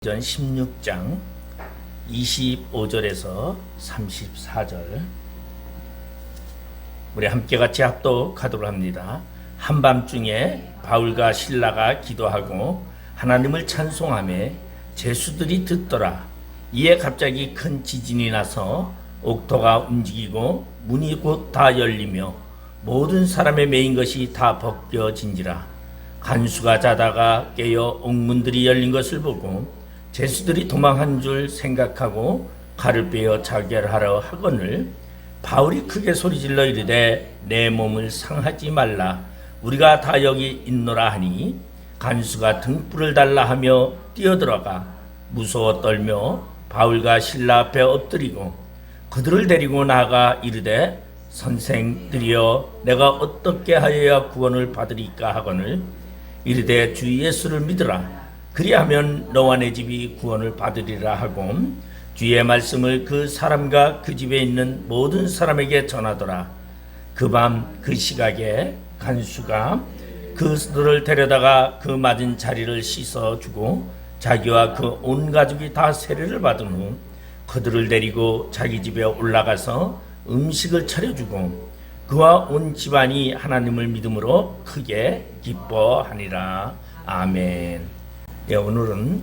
전 16장 25절에서 34절 우리 함께 같이 합독하도록 합니다. 한밤중에 바울과 실라가 기도하고 하나님을 찬송하며 제수들이 듣더라. 이에 갑자기 큰 지진이 나서 옥토가 움직이고 문이 곧 다 열리며 모든 사람의 메인 것이 다 벗겨진지라. 간수가 자다가 깨어 옥문들이 열린 것을 보고 제수들이 도망한 줄 생각하고 칼을 빼어 자결하려 하거늘 바울이 크게 소리질러 이르되 내 몸을 상하지 말라. 우리가 다 여기 있노라 하니 간수가 등불을 달라 하며 뛰어들어가 무서워 떨며 바울과 실라 앞에 엎드리고 그들을 데리고 나가 이르되 선생들이여 내가 어떻게 하여야 구원을 받으리까 하거늘 이르되 주 예수를 믿으라. 그리하면 너와 내 집이 구원을 받으리라 하고 주의 말씀을 그 사람과 그 집에 있는 모든 사람에게 전하더라. 그 밤 그 시각에 간수가 그들을 데려다가 그 맞은 자리를 씻어주고 자기와 그 온 가족이 다 세례를 받은 후 그들을 데리고 자기 집에 올라가서 음식을 차려주고 그와 온 집안이 하나님을 믿음으로 크게 기뻐하니라. 아멘. 예, 오늘은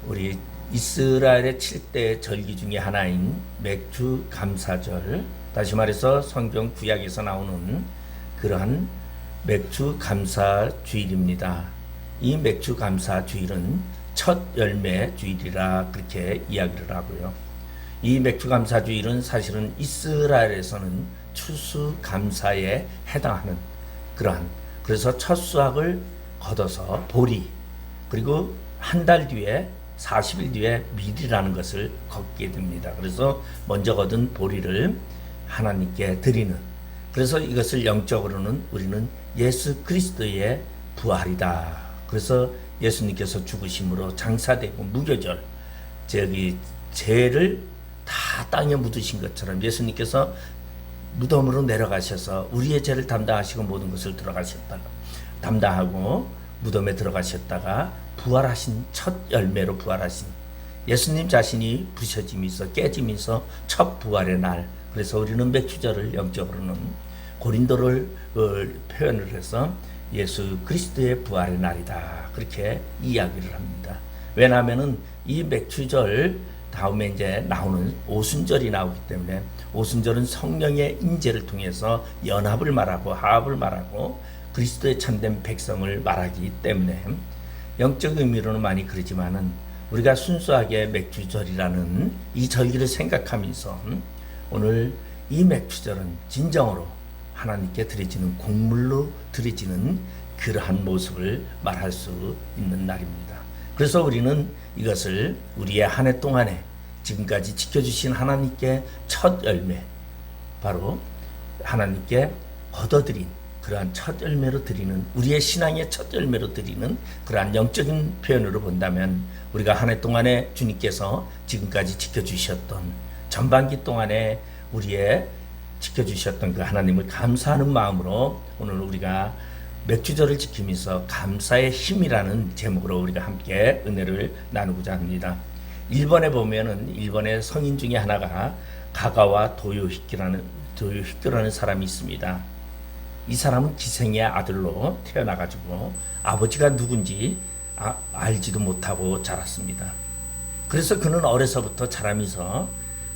우리 이스라엘의 7대 절기 중에 하나인 맥주 감사절, 다시 말해서 성경 구약에서 나오는 그러한 맥주 감사 주일입니다. 이 맥주 감사 주일은 첫 열매 주일이라 그렇게 이야기를 하고요. 이 맥주 감사 주일은 사실은 이스라엘에서는 추수 감사에 해당하는 그래서 첫 수확을 거둬서 보리, 그리고 한 달 뒤에 40일 뒤에 밀이라는 것을 걷게 됩니다. 그래서 먼저 거둔 보리를 하나님께 드리는, 그래서 이것을 영적으로는 우리는 예수 그리스도의 부활이다. 그래서 예수님께서 죽으심으로 장사되고 무교절, 죄를 다 땅에 묻으신 것처럼 예수님께서 무덤으로 내려가셔서 우리의 죄를 담당하시고 모든 것을 담당하고 무덤에 들어가셨다가 부활하신 첫 열매로 부활하신 예수님 자신이 부셔지면서 깨지면서 첫 부활의 날, 그래서 우리는 맥주절을 영적으로는 고린도를 표현을 해서 예수 그리스도의 부활의 날이다 그렇게 이야기를 합니다. 왜냐하면은 이 맥주절 다음에 이제 나오는 오순절이 나오기 때문에 오순절은 성령의 인재를 통해서 연합을 말하고 화합을 말하고 그리스도의 참된 백성을 말하기 때문에 영적 의미로는 많이 그러지만은 우리가 순수하게 맥주절이라는 이 절기를 생각하면서 오늘 이 맥주절은 진정으로 하나님께 드려지는 곡물로 드려지는 그러한 모습을 말할 수 있는 날입니다. 그래서 우리는 이것을 우리의 한 해 동안에 지금까지 지켜주신 하나님께 첫 열매, 바로 하나님께 거둬들인 그러한 첫 열매로 드리는, 우리의 신앙의 첫 열매로 드리는 그러한 영적인 표현으로 본다면 우리가 한 해 동안에 주님께서 지금까지 지켜주셨던, 전반기 동안에 우리의 지켜주셨던 그 하나님을 감사하는 마음으로 오늘 우리가 맥주절을 지키면서 감사의 힘이라는 제목으로 우리가 함께 은혜를 나누고자 합니다. 일본에 보면은 일본의 성인 중에 하나가 가가와 도요히코라는 사람이 있습니다. 이 사람은 기생의 아들로 태어나가지고 아버지가 누군지 알지도 못하고 자랐습니다. 그래서 그는 어려서부터 자라면서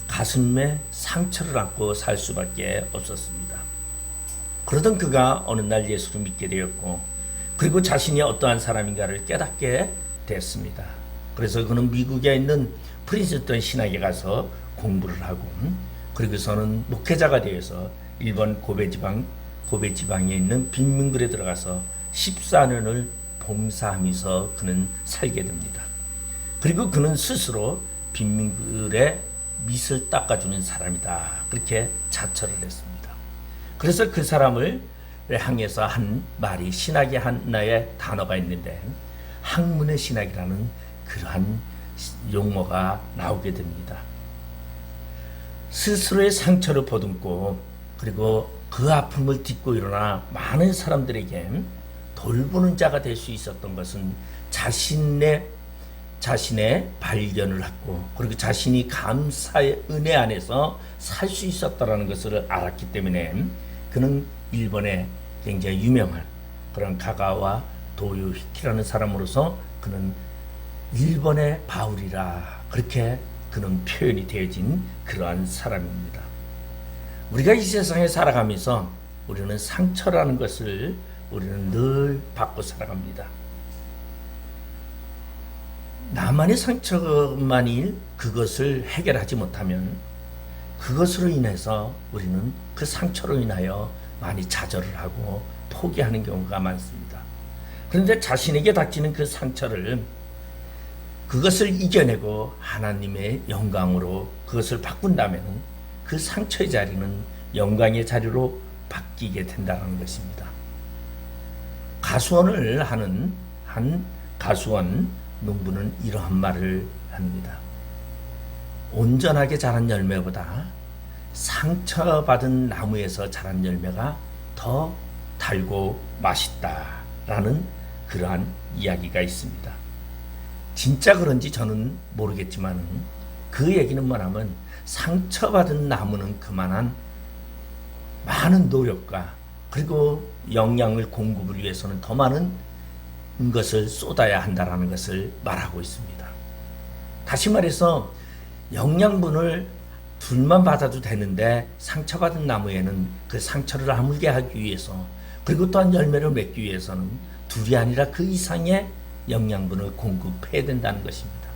가슴에 상처를 안고 살 수밖에 없었습니다. 그러던 그가 어느 날 예수를 믿게 되었고, 그리고 자신이 어떠한 사람인가를 깨닫게 됐습니다. 그래서 그는 미국에 있는 프린스턴 신학에 가서 공부를 하고, 그리고서는 목회자가 되어서 일본 고베 지방에 있는 빈민굴에 들어가서 14년을 봉사하면서 그는 살게 됩니다. 그리고 그는 스스로 빈민굴의 밑을 닦아주는 사람이다 그렇게 자처를 했습니다. 그래서 그 사람을 향해서 한 말이, 신학의 하나의 단어가 있는데 학문의 신학이라는 그러한 용어가 나오게 됩니다. 스스로의 상처를 보듬고 그리고 그 아픔을 딛고 일어나 많은 사람들에게 돌보는 자가 될 수 있었던 것은 자신의 자신의 발견을 했고 그리고 자신이 감사의 은혜 안에서 살 수 있었다는 것을 알았기 때문에 그는 일본의 굉장히 유명한 그런 가가와 도요히키라는 사람으로서 그는 일본의 바울이라 그렇게 그는 표현이 되어진 그러한 사람입니다. 우리가 이 세상에 살아가면서 우리는 상처라는 것을 우리는 늘 받고 살아갑니다. 나만의 상처만일 그것을 해결하지 못하면 그것으로 인해서 우리는 그 상처로 인하여 많이 좌절을 하고 포기하는 경우가 많습니다. 그런데 자신에게 닥치는 그 상처를 그것을 이겨내고 하나님의 영광으로 그것을 바꾼다면 그 상처의 자리는 영광의 자리로 바뀌게 된다는 것입니다. 가수원을 하는 한 가수원 농부는 이러한 말을 합니다. 온전하게 자란 열매보다 상처받은 나무에서 자란 열매가 더 달고 맛있다라는 그러한 이야기가 있습니다. 진짜 그런지 저는 모르겠지만 그 얘기는 뭐냐면 상처받은 나무는 그만한 많은 노력과 그리고 영양을 공급을 위해서는 더 많은 것을 쏟아야 한다는 것을 말하고 있습니다. 다시 말해서 영양분을 둘만 받아도 되는데 상처받은 나무에는 그 상처를 아물게 하기 위해서 그리고 또한 열매를 맺기 위해서는 둘이 아니라 그 이상의 영양분을 공급해야 된다는 것입니다.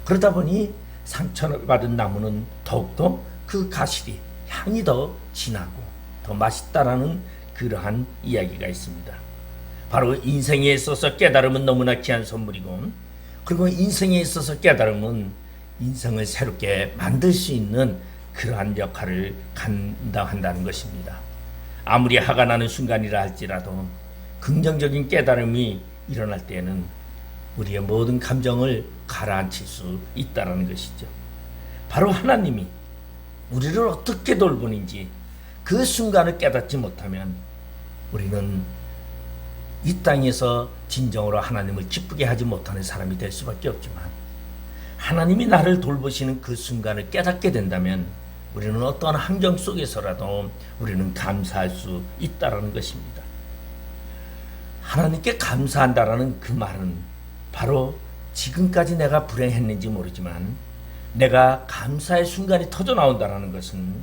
그러다 보니 상처를 받은 나무는 더욱더 그 가실이 향이 더 진하고 더 맛있다라는 그러한 이야기가 있습니다. 바로 인생에 있어서 깨달음은 너무나 귀한 선물이고 그리고 인생에 있어서 깨달음은 인생을 새롭게 만들 수 있는 그러한 역할을 감당한다는 것입니다. 아무리 화가 나는 순간이라 할지라도 긍정적인 깨달음이 일어날 때에는 우리의 모든 감정을 가라앉힐 수 있다는 것이죠. 바로 하나님이 우리를 어떻게 돌보는지 그 순간을 깨닫지 못하면 우리는 이 땅에서 진정으로 하나님을 기쁘게 하지 못하는 사람이 될 수밖에 없지만 하나님이 나를 돌보시는 그 순간을 깨닫게 된다면 우리는 어떠한 환경 속에서라도 우리는 감사할 수 있다는 것입니다. 하나님께 감사한다라는 그 말은 바로 지금까지 내가 불행했는지 모르지만 내가 감사의 순간이 터져 나온다는 것은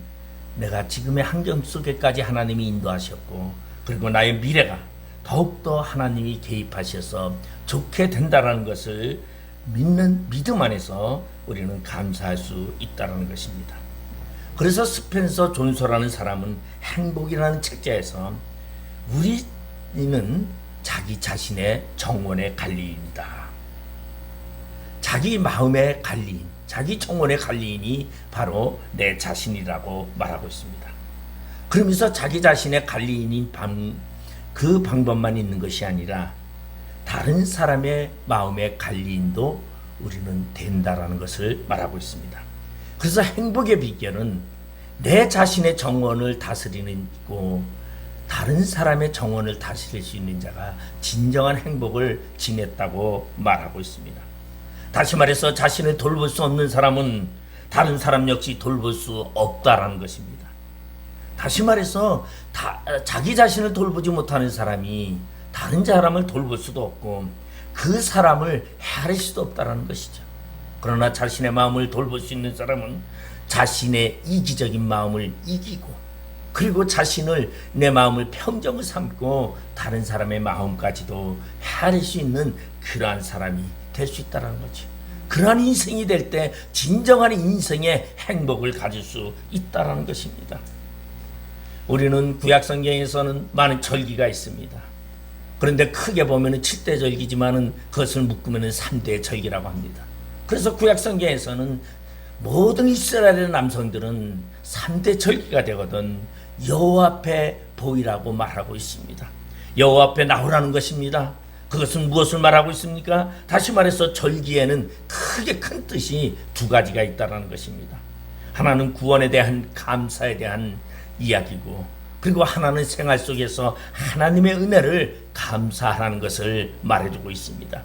내가 지금의 환경 속에까지 하나님이 인도하셨고 그리고 나의 미래가 더욱더 하나님이 개입하셔서 좋게 된다는 것을 믿는 믿음 안에서 우리는 감사할 수 있다는 것입니다. 그래서 스펜서 존소라는 사람은 행복이라는 책자에서 우리는 자기 자신의 정원의 관리인이다. 자기 마음의 관리인, 자기 정원의 관리인이 바로 내 자신이라고 말하고 있습니다. 그러면서 자기 자신의 관리인인 그 방법만 있는 것이 아니라 다른 사람의 마음의 관리인도 우리는 된다라는 것을 말하고 있습니다. 그래서 행복의 비결은 내 자신의 정원을 다스리는 고 다른 사람의 정원을 다스릴 수 있는 자가 진정한 행복을 지냈다고 말하고 있습니다. 다시 말해서 자신을 돌볼 수 없는 사람은 다른 사람 역시 돌볼 수 없다라는 것입니다. 다시 말해서 자기 자신을 돌보지 못하는 사람이 다른 사람을 돌볼 수도 없고 그 사람을 헤아릴 수도 없다는 것이죠. 그러나 자신의 마음을 돌볼 수 있는 사람은 자신의 이기적인 마음을 이기고 그리고 자신을 내 마음을 평정을 삼고 다른 사람의 마음까지도 헤아릴 수 있는 그러한 사람이 될 수 있다는 거죠. 그러한 인생이 될 때 진정한 인생의 행복을 가질 수 있다는 것입니다. 우리는 구약 성경에서는 많은 절기가 있습니다. 그런데 크게 보면은 7대 절기지만은 그것을 묶으면은 3대 절기라고 합니다. 그래서 구약 성경에서는 모든 이스라엘의 남성들은 3대 절기가 되거든 여호와 앞에 보이라고 말하고 있습니다. 여호와 앞에 나오라는 것입니다. 그것은 무엇을 말하고 있습니까? 다시 말해서 절기에는 크게 큰 뜻이 두 가지가 있다는 것입니다. 하나는 구원에 대한 감사에 대한 이야기고 그리고 하나는 생활 속에서 하나님의 은혜를 감사하라는 것을 말해주고 있습니다.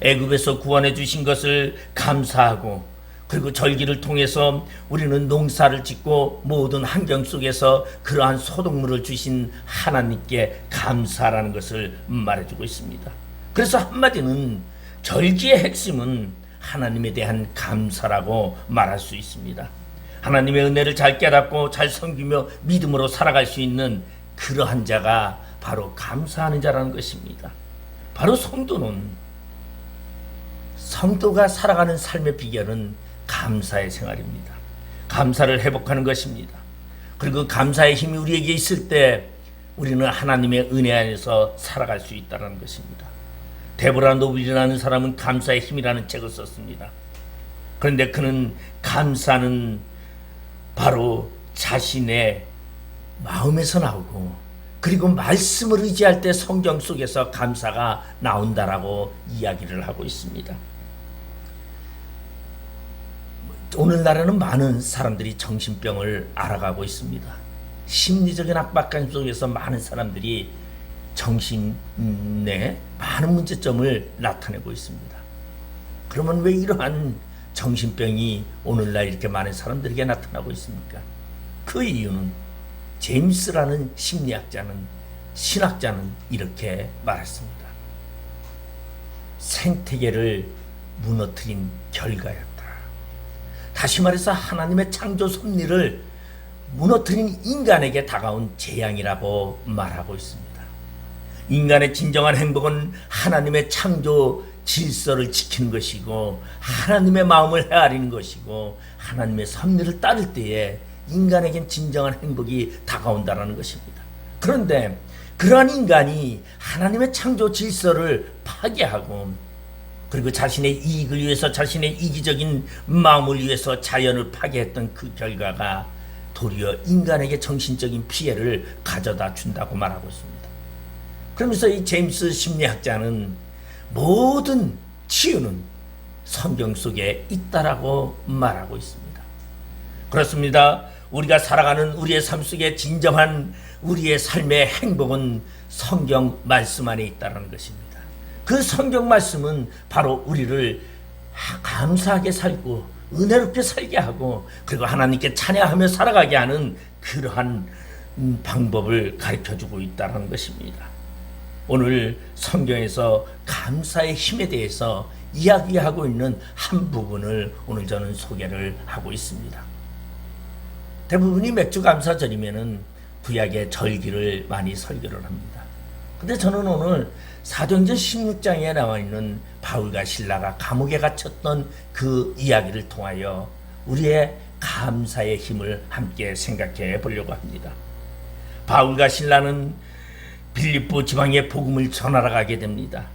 애굽에서 구원해 주신 것을 감사하고, 그리고 절기를 통해서 우리는 농사를 짓고 모든 환경 속에서 그러한 소득물을 주신 하나님께 감사라는 것을 말해주고 있습니다. 그래서 한마디는 절기의 핵심은 하나님에 대한 감사라고 말할 수 있습니다. 하나님의 은혜를 잘 깨닫고 잘 섬기며 믿음으로 살아갈 수 있는 그러한 자가 바로 감사하는 자라는 것입니다. 바로 성도가 살아가는 삶의 비결은 감사의 생활입니다. 감사를 회복하는 것입니다. 그리고 감사의 힘이 우리에게 있을 때 우리는 하나님의 은혜 안에서 살아갈 수 있다는 것입니다. 데보라 노빌이라는 사람은 감사의 힘이라는 책을 썼습니다. 그런데 그는 감사는 바로 자신의 마음에서 나오고, 그리고 말씀을 의지할 때 성경 속에서 감사가 나온다라고 이야기를 하고 있습니다. 오늘날에는 많은 사람들이 정신병을 앓아가고 있습니다. 심리적인 압박감 속에서 많은 사람들이 정신에 많은 문제점을 나타내고 있습니다. 그러면 왜 이러한 정신병이 오늘날 이렇게 많은 사람들에게 나타나고 있습니까? 그 이유는 제임스라는 신학자는 이렇게 말했습니다. 생태계를 무너뜨린 결과였다. 다시 말해서 하나님의 창조 섭리를 무너뜨린 인간에게 다가온 재앙이라고 말하고 있습니다. 인간의 진정한 행복은 하나님의 창조 질서를 지키는 것이고, 하나님의 마음을 헤아리는 것이고, 하나님의 섭리를 따를 때에 인간에겐 진정한 행복이 다가온다는 것입니다. 그런데 그러한 인간이 하나님의 창조 질서를 파괴하고, 그리고 자신의 이익을 위해서, 자신의 이기적인 마음을 위해서 자연을 파괴했던 그 결과가 도리어 인간에게 정신적인 피해를 가져다 준다고 말하고 있습니다. 그러면서 이 제임스 심리학자는 모든 치유는 성경 속에 있다라고 말하고 있습니다. 그렇습니다. 우리가 살아가는 우리의 삶 속에 진정한 우리의 삶의 행복은 성경 말씀 안에 있다는 것입니다. 그 성경 말씀은 바로 우리를 감사하게 살고 은혜롭게 살게 하고, 그리고 하나님께 찬양하며 살아가게 하는 그러한 방법을 가르쳐주고 있다는 것입니다. 오늘 성경에서 감사의 힘에 대해서 이야기하고 있는 한 부분을 오늘 저는 소개를 하고 있습니다. 대부분이 맥주 감사절이면은 구약의 절기를 많이 설교를 합니다. 근데 저는 오늘 사도행전 16장에 나와 있는 바울과 실라가 감옥에 갇혔던 그 이야기를 통하여 우리의 감사의 힘을 함께 생각해 보려고 합니다. 바울과 실라는 빌립보 지방에 복음을 전하러 가게 됩니다.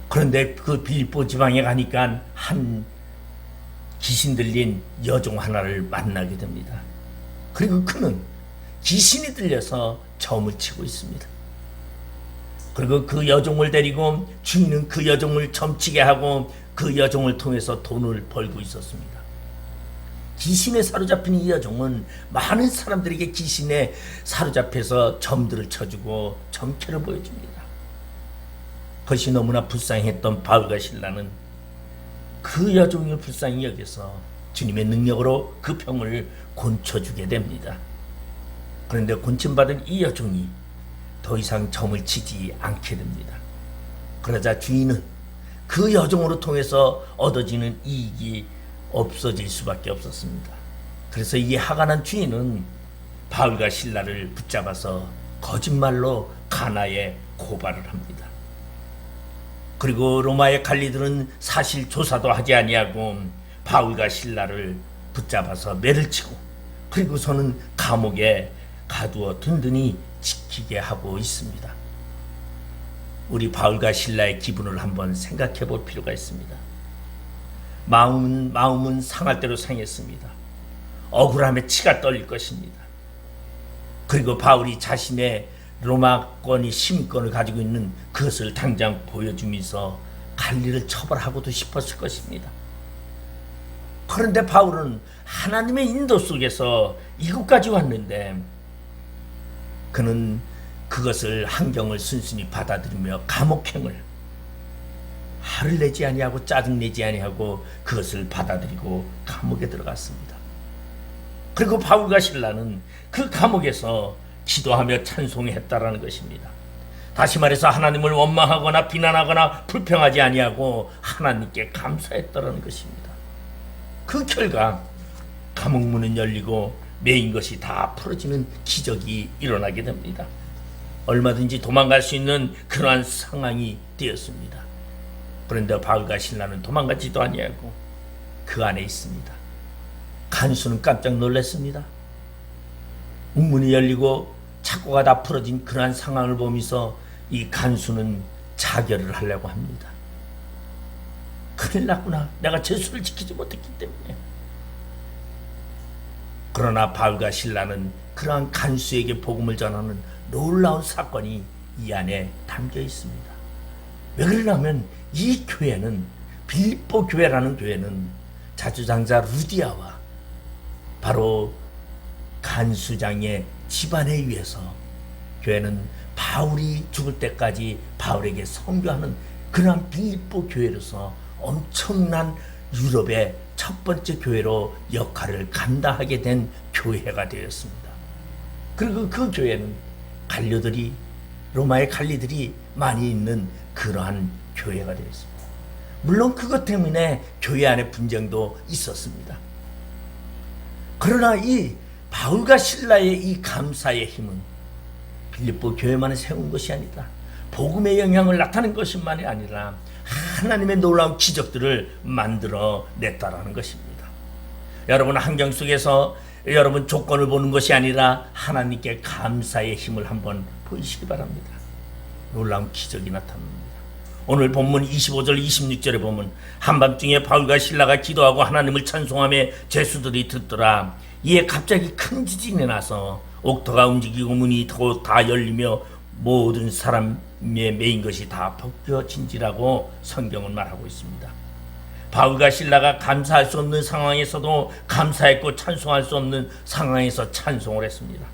그런데 그 빌립보 지방에 가니까 한 귀신 들린 여종 하나를 만나게 됩니다. 그리고 그는 귀신이 들려서 점을 치고 있습니다. 그리고 그 여종을 데리고 주인은 그 여종을 점치게 하고 그 여종을 통해서 돈을 벌고 있었습니다. 귀신에 사로잡힌 이 여종은 많은 사람들에게 귀신에 사로잡혀서 점들을 쳐주고 점괘를 보여줍니다. 그것이 너무나 불쌍했던 바울과 실라는 그 여종을 불쌍히 여겨서 주님의 능력으로 그 병을 고쳐주게 됩니다. 그런데 고침받은 이 여종이 더 이상 점을 치지 않게 됩니다. 그러자 주인은 그 여종으로 통해서 얻어지는 이익이 없어질 수밖에 없었습니다. 그래서 이 화가 난 주인은 바울과 실라를 붙잡아서 거짓말로 가나에 고발을 합니다. 그리고 로마의 관리들은 사실 조사도 하지 아니하고 바울과 실라를 붙잡아서 매를 치고, 그리고서는 감옥에 가두어 든든히 지키게 하고 있습니다. 우리 바울과 실라의 기분을 한번 생각해 볼 필요가 있습니다. 마음은 상할 대로 상했습니다. 억울함에 치가 떨릴 것입니다. 그리고 바울이 자신의 로마권이 시민권을 가지고 있는 그것을 당장 보여주면서 관리를 처벌하고도 싶었을 것입니다. 그런데 바울은 하나님의 인도 속에서 이곳까지 왔는데 그는 그것을 환경을 순순히 받아들이며 감옥행을 화를 내지 아니하고 짜증내지 아니하고 그것을 받아들이고 감옥에 들어갔습니다. 그리고 바울과 실라는 그 감옥에서 기도하며 찬송했다라는 것입니다. 다시 말해서 하나님을 원망하거나 비난하거나 불평하지 아니하고 하나님께 감사했다라는 것입니다. 그 결과 감옥 문은 열리고 매인 것이 다 풀어지는 기적이 일어나게 됩니다. 얼마든지 도망갈 수 있는 그러한 상황이 되었습니다. 그런데 바울과 실라는 도망가지도 아니하고 그 안에 있습니다. 간수는 깜짝 놀랐습니다. 웅문이 열리고 착고가 다 풀어진 그러한 상황을 보면서 이 간수는 자결을 하려고 합니다. 큰일 났구나. 내가 제수를 지키지 못했기 때문에. 그러나 바울과 실라는 그러한 간수에게 복음을 전하는 놀라운 사건이 이 안에 담겨 있습니다. 왜 그러냐면 이 교회는, 빌립보 교회라는 교회는 자주장자 루디아와 바로 간수장의 집안에 의해서 교회는 바울이 죽을 때까지 바울에게 선교하는 그러한 빌립보 교회로서 엄청난 유럽의 첫 번째 교회로 역할을 감당하게 된 교회가 되었습니다. 그리고 그 교회는 갈료들이, 로마의 갈리들이 많이 있는 그러한 교회가 되었습니다. 물론 그것 때문에 교회 안에 분쟁도 있었습니다. 그러나 이 바울과 실라의 이 감사의 힘은 빌립보 교회만을 세운 것이 아니다. 복음의 영향을 나타낸 것만이 아니라 하나님의 놀라운 기적들을 만들어 냈다라는 것입니다. 여러분, 환경 속에서 여러분 조건을 보는 것이 아니라 하나님께 감사의 힘을 한번 보이시기 바랍니다. 놀라운 기적이 나타납니다. 오늘 본문 25절 26절에 보면 한밤중에 바울과 실라가 기도하고 하나님을 찬송하며 죄수들이 듣더라. 이에 갑자기 큰 지진이 나서 옥토가 움직이고 문이 다 열리며 모든 사람의 매인 것이 다 벗겨진지라고 성경은 말하고 있습니다. 바울과 실라가 감사할 수 없는 상황에서도 감사했고 찬송할 수 없는 상황에서 찬송을 했습니다.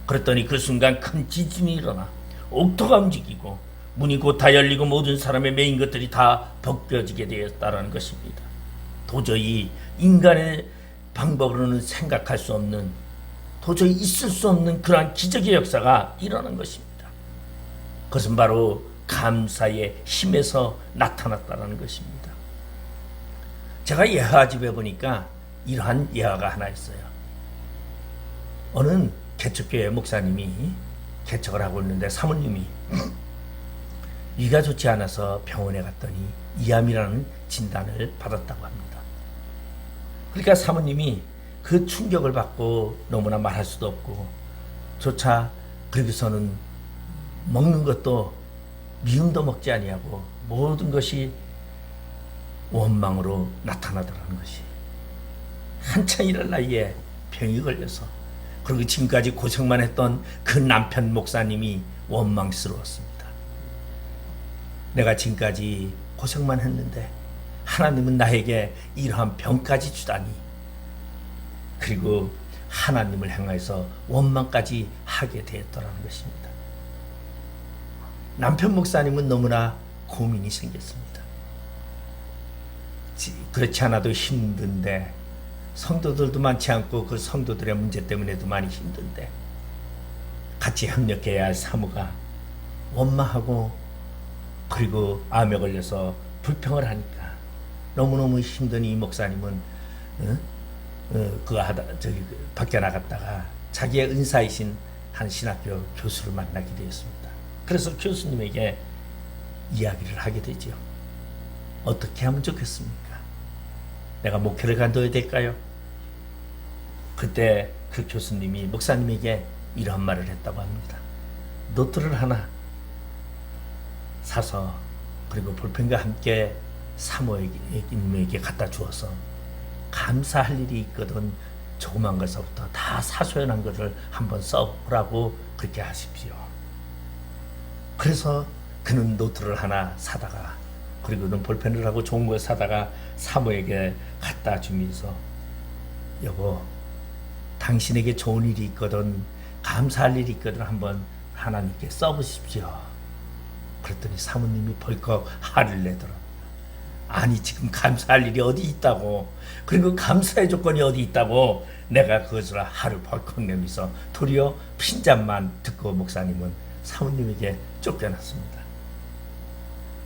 그랬더니 그 순간 큰 지진이 일어나 옥토가 움직이고 문이 곧 다 열리고 모든 사람의 매인 것들이 다 벗겨지게 되었다는 것입니다. 도저히 인간의 방법으로는 생각할 수 없는, 도저히 있을 수 없는 그러한 기적의 역사가 일어난 것입니다. 그것은 바로 감사의 힘에서 나타났다는 것입니다. 제가 예화 집에 보니까 이러한 예화가 하나 있어요. 어느 개척교회 목사님이 개척을 하고 있는데 사모님이 위가 좋지 않아서 병원에 갔더니 이암이라는 진단을 받았다고 합니다. 그러니까 사모님이 그 충격을 받고 너무나 말할 수도 없고 조차 그러고서는 먹는 것도 미움도 먹지 아니하고 모든 것이 원망으로 나타나더라는 것이, 한참 이럴 나이에 병이 걸려서, 그리고 지금까지 고생만 했던 그 남편 목사님이 원망스러웠습니다. 내가 지금까지 고생만 했는데 하나님은 나에게 이러한 병까지 주다니, 그리고 하나님을 향해서 원망까지 하게 되었더라는 것입니다. 남편 목사님은 너무나 고민이 생겼습니다. 그렇지 않아도 힘든데, 성도들도 많지 않고 그 성도들의 문제 때문에도 많이 힘든데, 같이 협력해야 할 사모가 원망하고 그리고 암에 걸려서 불평을 하니까 너무너무 힘든 이 목사님은 밖에 나갔다가 자기의 은사이신 한 신학교 교수를 만나게 되었습니다. 그래서 교수님에게 이야기를 하게 되죠. 어떻게 하면 좋겠습니까? 내가 목회를 간둬야 될까요? 그때 그 교수님이 목사님에게 이러한 말을 했다고 합니다. 노트를 하나 사서 그리고 볼펜과 함께 사모에게 갖다 주어서 감사할 일이 있거든 조그만 것부터 다 사소연한 것을 한번 써보라고 그렇게 하십시오. 그래서 그는 노트를 하나 사다가, 그리고는 볼펜을 하고 좋은 걸 사다가 사모에게 갖다 주면서, 여보, 당신에게 좋은 일이 있거든, 감사할 일이 있거든 한번 하나님께 써보십시오. 그랬더니 사모님이 벌컥 화를 내더라고요. 아니 지금 감사할 일이 어디 있다고, 그리고 감사의 조건이 어디 있다고 내가 그것을 하루 벌컥 내면서 도리어 핀잔만 듣고 목사님은 사모님에게 쫓겨났습니다.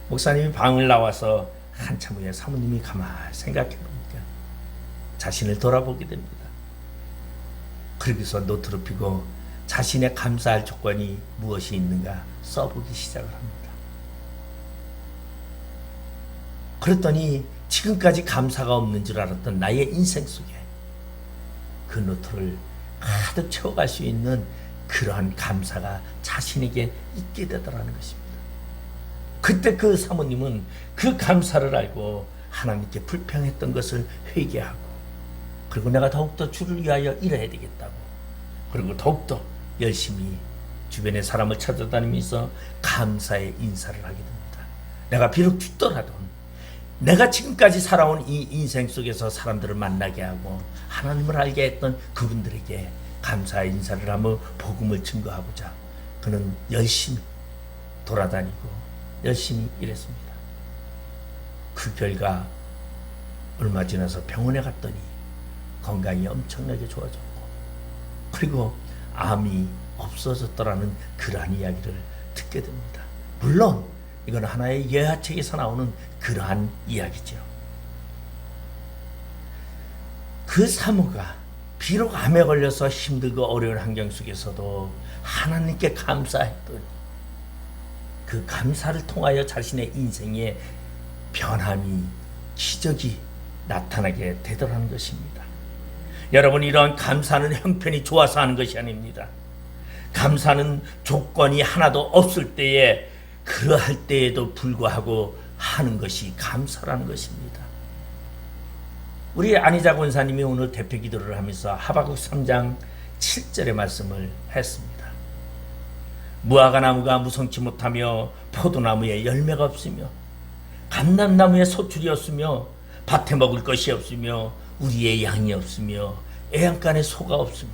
목사님이 방을 나와서 한참 후에 사모님이 가만히 생각해보니까 자신을 돌아보게 됩니다. 그러고서 노트를 펴고 자신의 감사할 조건이 무엇이 있는가 써보기 시작을 합니다. 그랬더니 지금까지 감사가 없는 줄 알았던 나의 인생 속에 그 노트를 가득 채워갈 수 있는 그러한 감사가 자신에게 있게 되더라는 것입니다. 그때 그 사모님은 그 감사를 알고 하나님께 불평했던 것을 회개하고, 그리고 내가 더욱더 주를 위하여 일해야 되겠다고, 그리고 더욱더 열심히 주변의 사람을 찾아다니면서 감사의 인사를 하게 됩니다. 내가 비록 죽더라도 내가 지금까지 살아온 이 인생 속에서 사람들을 만나게 하고 하나님을 알게 했던 그분들에게 감사의 인사를 하며 복음을 증거하고자 그는 열심히 돌아다니고 열심히 일했습니다. 그 결과 얼마 지나서 병원에 갔더니 건강이 엄청나게 좋아졌고, 그리고 암이 없어졌더라는 그러한 이야기를 듣게 됩니다. 물론 이건 하나의 예화책에서 나오는 그러한 이야기죠. 그 사모가 비록 암에 걸려서 힘들고 어려운 환경 속에서도 하나님께 감사했더니 그 감사를 통하여 자신의 인생에 변함이, 기적이 나타나게 되더라는 것입니다. 여러분, 이러한 감사는 형편이 좋아서 하는 것이 아닙니다. 감사는 조건이 하나도 없을 때에, 그러할 때에도 불구하고 하는 것이 감사라는 것입니다. 우리 안희자 권사님이 오늘 대표 기도를 하면서 하박국 3장 7절의 말씀을 했습니다. 무화과나무가 무성치 못하며 포도나무에 열매가 없으며 감람나무에 소출이 없으며 밭에 먹을 것이 없으며 우리의 양이 없으며 애양간에 소가 없으며,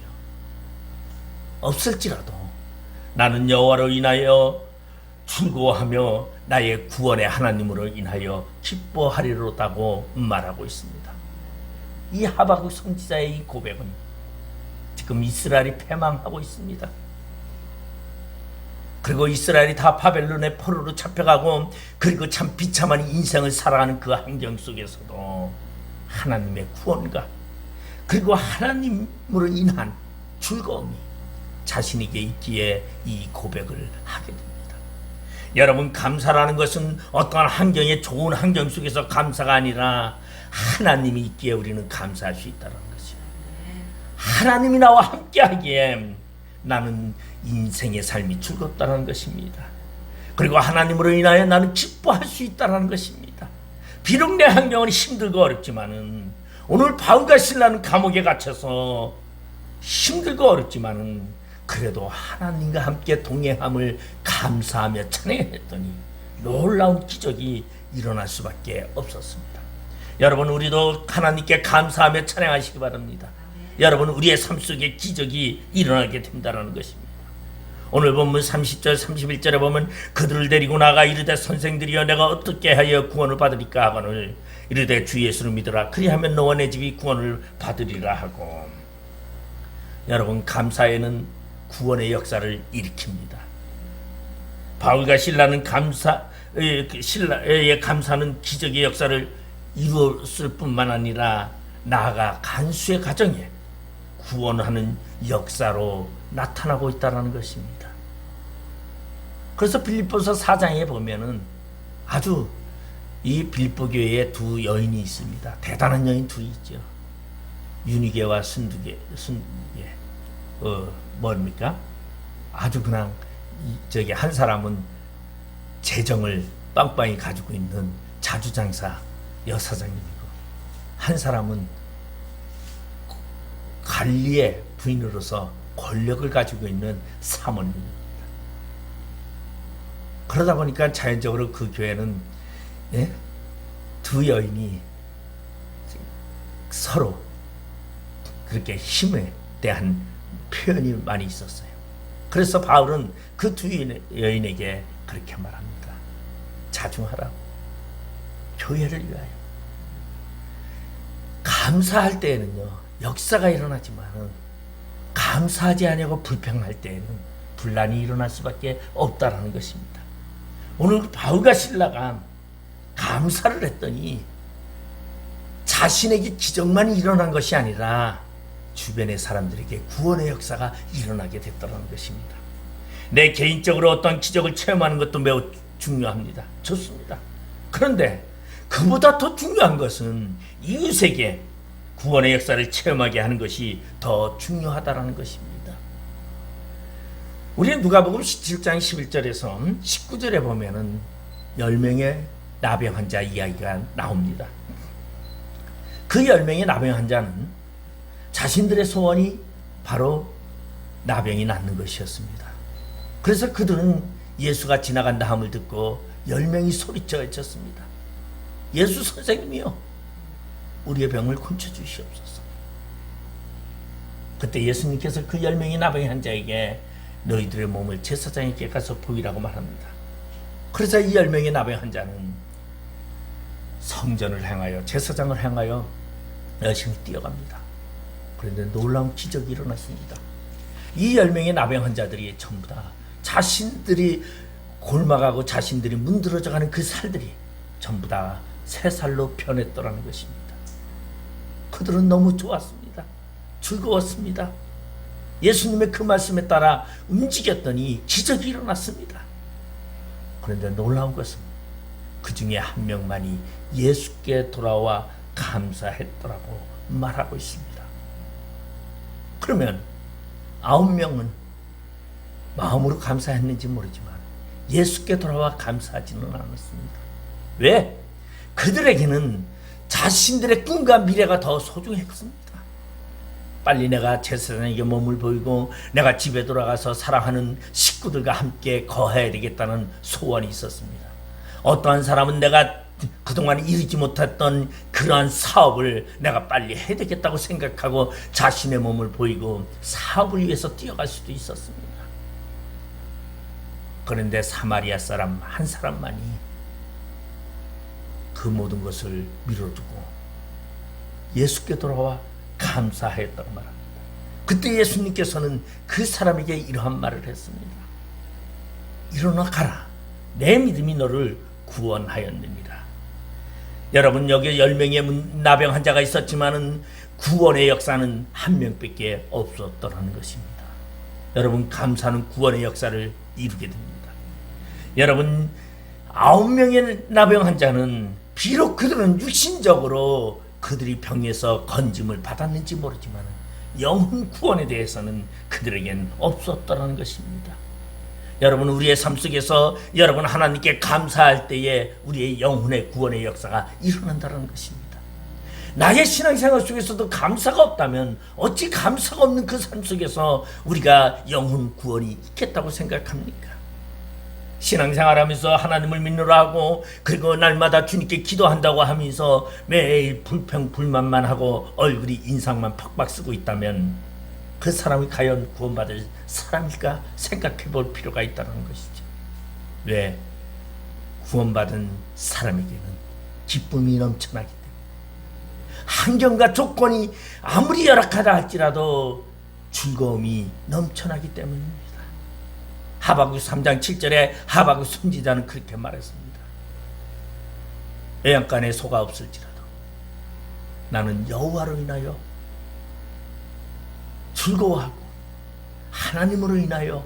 없을지라도 나는 여호와로 인하여 즐거워하며 나의 구원의 하나님으로 인하여 기뻐하리로다고 말하고 있습니다. 이 하박국 선지자의 이 고백은 지금 이스라엘이 패망하고 있습니다. 그리고 이스라엘이 다 바벨론의 포로로 잡혀가고, 그리고 참 비참한 인생을 살아가는 그 환경 속에서도 하나님의 구원과 그리고 하나님으로 인한 즐거움이 자신에게 있기에 이 고백을 하게 됩니다. 여러분, 감사라는 것은 어떠한 환경에, 좋은 환경 속에서 감사가 아니라 하나님이 있기에 우리는 감사할 수 있다는 것이에요. 하나님이 나와 함께하기에 나는 인생의 삶이 즐겁다는 것입니다. 그리고 하나님으로 인하여 나는 기뻐할 수 있다는 것입니다. 비록 내 환경은 힘들고 어렵지만은, 오늘 바울과 실라는 감옥에 갇혀서 힘들고 어렵지만은 그래도 하나님과 함께 동행함을 감사하며 찬양했더니 놀라운 기적이 일어날 수밖에 없었습니다. 여러분, 우리도 하나님께 감사하며 찬양하시기 바랍니다. 여러분, 우리의 삶 속에 기적이 일어나게 된다는 것입니다. 오늘 본문 30절 31절에 보면 그들을 데리고 나가 이르되 선생들이여 내가 어떻게 하여 구원을 받으리까 하거늘 이르되 주 예수를 믿으라 그리하면 너와 내 집이 구원을 받으리라 하고, 여러분, 감사에는 구원의 역사를 일으킵니다. 바울과 실라는 실라의 감사는 기적의 역사를 이루었을 뿐만 아니라 나아가 간수의 가정에 구원하는 역사로 나타나고 있다는 것입니다. 그래서 빌립보서 4장에 보면은 아주 이 빌립보 교회에 두 여인이 있습니다. 대단한 여인 둘이 있죠. 유니게와 순두게, 뭡니까? 아주 그냥 저기 한 사람은 재정을 빵빵히 가지고 있는 자주장사 여사장님이고, 한 사람은 관리의 부인으로서 권력을 가지고 있는 사모님입니다. 그러다 보니까 자연적으로 그 교회는 두 여인이 서로 그렇게 힘에 대한 표현이 많이 있었어요. 그래서 바울은 그 두 여인에게 그렇게 말합니다. 자중하라고. 교회를 위하여. 감사할 때에는요, 역사가 일어나지만 감사하지 아니하고 불평할 때에는 분란이 일어날 수밖에 없다라는 것입니다. 오늘 바울과 실라가 감사를 했더니 자신에게 기적만 일어난 것이 아니라 주변의 사람들에게 구원의 역사가 일어나게 됐다는 것입니다. 내 개인적으로 어떤 기적을 체험하는 것도 매우 중요합니다. 좋습니다. 그런데 그보다 더 중요한 것은 이웃에게 구원의 역사를 체험하게 하는 것이 더 중요하다는 것입니다. 우리 누가복음 17장 11절에서 19절에 보면은 10명의 나병 환자 이야기가 나옵니다. 그 10명의 나병 환자는 자신들의 소원이 바로 나병이 낫는 것이었습니다. 그래서 그들은 예수가 지나간다 함을 듣고 10명이 소리쳐 외쳤습니다. 예수 선생님이요, 우리의 병을 고쳐주시옵소서. 그때 예수님께서 그 10명의 나병 환자에게 너희들의 몸을 제사장에게 가서 보이라고 말합니다. 그래서 이 10명의 나병 환자는 성전을 향하여, 제사장을 향하여 열심히 뛰어갑니다. 그런데 놀라운 기적이 일어났습니다. 이 10명의 나병 환자들이 전부 다 자신들이 골마가고 자신들이 문드러져가는 그 살들이 전부 다 새 살로 변했더라는 것입니다. 그들은 너무 좋았습니다. 즐거웠습니다. 예수님의 그 말씀에 따라 움직였더니 기적이 일어났습니다. 그런데 놀라운 것은 그 중에 한 명만이 예수께 돌아와 감사했더라고 말하고 있습니다. 그러면 9명은 마음으로 감사했는지 모르지만 예수께 돌아와 감사하지는 않았습니다. 왜? 그들에게는 자신들의 꿈과 미래가 더 소중했습니다. 빨리 내가 제사장에게 몸을 보이고 내가 집에 돌아가서 사랑하는 식구들과 함께 거해야 되겠다는 소원이 있었습니다. 어떠한 사람은 내가 그동안 이루지 못했던 그러한 사업을 내가 빨리 해야 되겠다고 생각하고 자신의 몸을 보이고 사업을 위해서 뛰어갈 수도 있었습니다. 그런데 사마리아 사람 한 사람만이 그 모든 것을 미뤄두고 예수께 돌아와 감사하였다고 말합니다. 그때 예수님께서는 그 사람에게 이러한 말을 했습니다. 일어나 가라. 내 믿음이 너를 구원하였느니라. 여러분, 여기 10명의 나병 환자가 있었지만은 구원의 역사는 한 명밖에 없었더라는 것입니다. 여러분, 감사는 구원의 역사를 이루게 됩니다. 여러분, 9명의 나병 환자는 비록 그들은 육신적으로 그들이 병에서 건짐을 받았는지 모르지만 영혼 구원에 대해서는 그들에겐 없었더라는 것입니다. 여러분, 우리의 삶 속에서 여러분 하나님께 감사할 때에 우리의 영혼의 구원의 역사가 일어난다는 것입니다. 나의 신앙생활 속에서도 감사가 없다면 어찌 감사가 없는 그 삶 속에서 우리가 영혼 구원이 있겠다고 생각합니까? 신앙생활하면서 하나님을 믿노라 하고 그리고 날마다 주님께 기도한다고 하면서 매일 불평불만만 하고 얼굴이 인상만 팍팍 쓰고 있다면 그 사람이 과연 구원받을 사람일까 생각해 볼 필요가 있다는 것이죠. 왜? 구원받은 사람에게는 기쁨이 넘쳐나기 때문에, 환경과 조건이 아무리 열악하다 할지라도 즐거움이 넘쳐나기 때문입니다. 하박국 3장 7절에 하박국 선지자는 그렇게 말했습니다. 외양간에 소가 없을지라도 나는 여호와로 인하여 즐거워하고 하나님으로 인하여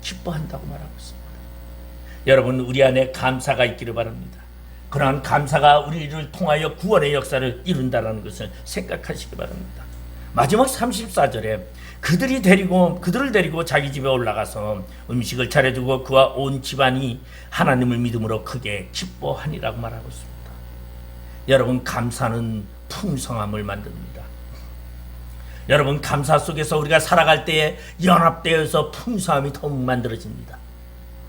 기뻐한다고 말하고 있습니다. 여러분, 우리 안에 감사가 있기를 바랍니다. 그러한 감사가 우리를 통하여 구원의 역사를 이룬다는 것을 생각하시기 바랍니다. 마지막 34절에 그들을 데리고 자기 집에 올라가서 음식을 차려주고 그와 온 집안이 하나님을 믿음으로 크게 기뻐하니라고 말하고 있습니다. 여러분, 감사는 풍성함을 만듭니다. 여러분, 감사 속에서 우리가 살아갈 때에 연합되어서 풍성함이 더욱 만들어집니다.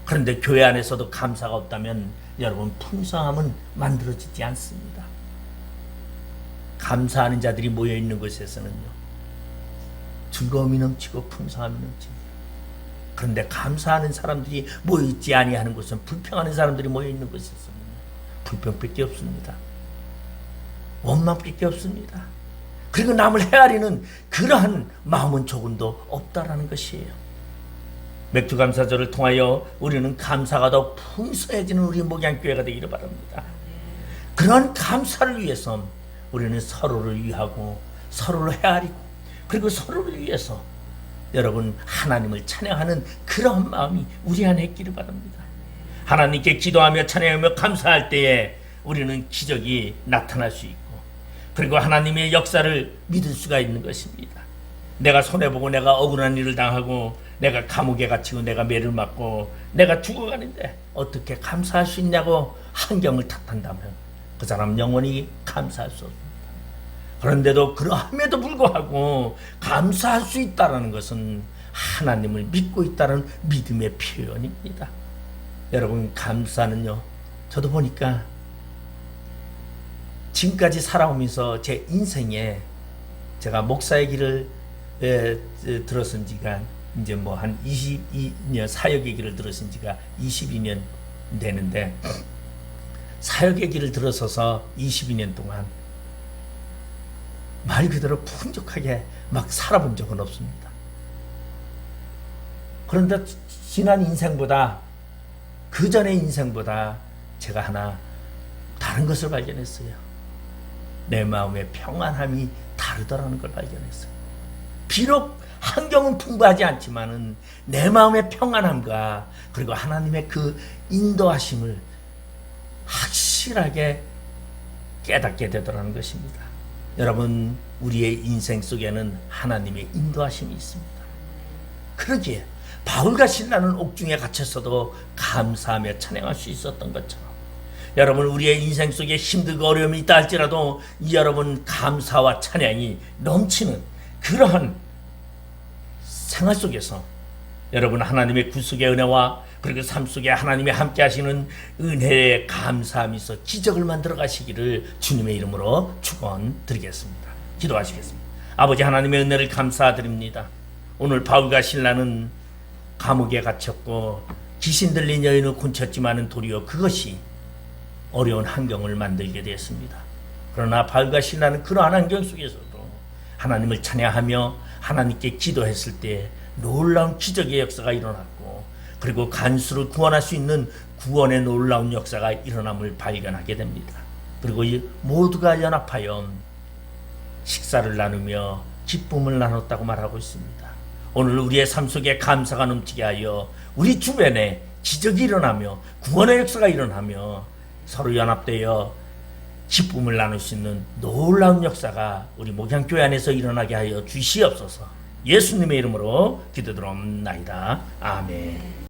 그런데 교회 안에서도 감사가 없다면 여러분, 풍성함은 만들어지지 않습니다. 감사하는 자들이 모여있는 곳에서는요, 즐거움이 넘치고 풍성함이 넘칩니다. 그런데 감사하는 사람들이 모여있지 아니하는 곳은, 불평하는 사람들이 모여있는 곳에서는 불평밖에 없습니다. 원망밖에 없습니다. 그리고 남을 헤아리는 그러한 마음은 조금도 없다라는 것이에요. 맥주감사절을 통하여 우리는 감사가 더 풍성해지는 우리 목양교회가 되기를 바랍니다. 그런 감사를 위해서 우리는 서로를 위하고 서로를 헤아리고 그리고 서로를 위해서 여러분 하나님을 찬양하는 그런 마음이 우리 안에 있기를 바랍니다. 하나님께 기도하며 찬양하며 감사할 때에 우리는 기적이 나타날 수 있고 그리고 하나님의 역사를 믿을 수가 있는 것입니다. 내가 손해보고 내가 억울한 일을 당하고 내가 감옥에 갇히고 내가 매를 맞고 내가 죽어가는데 어떻게 감사할 수 있냐고 환경을 탓한다면 그 사람 영원히 감사할 수 없습니다. 그런데도 그러함에도 불구하고 감사할 수 있다는 것은 하나님을 믿고 있다는 믿음의 표현입니다. 여러분 감사는요, 저도 보니까 지금까지 살아오면서 제 인생에 제가 목사의 길을 들었은 지가 이제 뭐 한 22년, 사역의 길을 들었은 지가 22년 되는데 사역의 길을 들어서서 22년 동안 말 그대로 풍족하게 막 살아본 적은 없습니다. 그런데 지난 인생보다 그 전의 인생보다 제가 하나 다른 것을 발견했어요. 내 마음의 평안함이 다르더라는 걸 발견했어요. 비록 환경은 풍부하지 않지만은 내 마음의 평안함과 그리고 하나님의 그 인도하심을 확실하게 깨닫게 되더라는 것입니다. 여러분, 우리의 인생 속에는 하나님의 인도하심이 있습니다. 그러기에 바울과 신라는 옥중에 갇혔어도 감사하며 찬양할 수 있었던 것처럼 여러분, 우리의 인생 속에 힘들고 어려움이 있다 할지라도 여러분 감사와 찬양이 넘치는 그러한 생활 속에서 여러분 하나님의 구속의 은혜와 그리고 삶 속에 하나님이 함께 하시는 은혜에 감사함이 있어 기적을 만들어 가시기를 주님의 이름으로 축원드리겠습니다. 기도하시겠습니다. 아버지 하나님의 은혜를 감사드립니다. 오늘 바울과 신라는 감옥에 갇혔고 귀신 들린 여인을 곤쳤지만은 도리어 그것이 어려운 환경을 만들게 되었습니다. 그러나 바울과 신라는 그러한 환경 속에서도 하나님을 찬양하며 하나님께 기도했을 때 놀라운 기적의 역사가 일어났고 그리고 간수를 구원할 수 있는 구원의 놀라운 역사가 일어남을 발견하게 됩니다. 그리고 이 모두가 연합하여 식사를 나누며 기쁨을 나눴다고 말하고 있습니다. 오늘 우리의 삶 속에 감사가 넘치게 하여 우리 주변에 기적이 일어나며 구원의 역사가 일어나며 서로 연합되어 기쁨을 나눌 수 있는 놀라운 역사가 우리 목양교회 안에서 일어나게 하여 주시옵소서. 예수님의 이름으로 기도드리옵나이다. 아멘.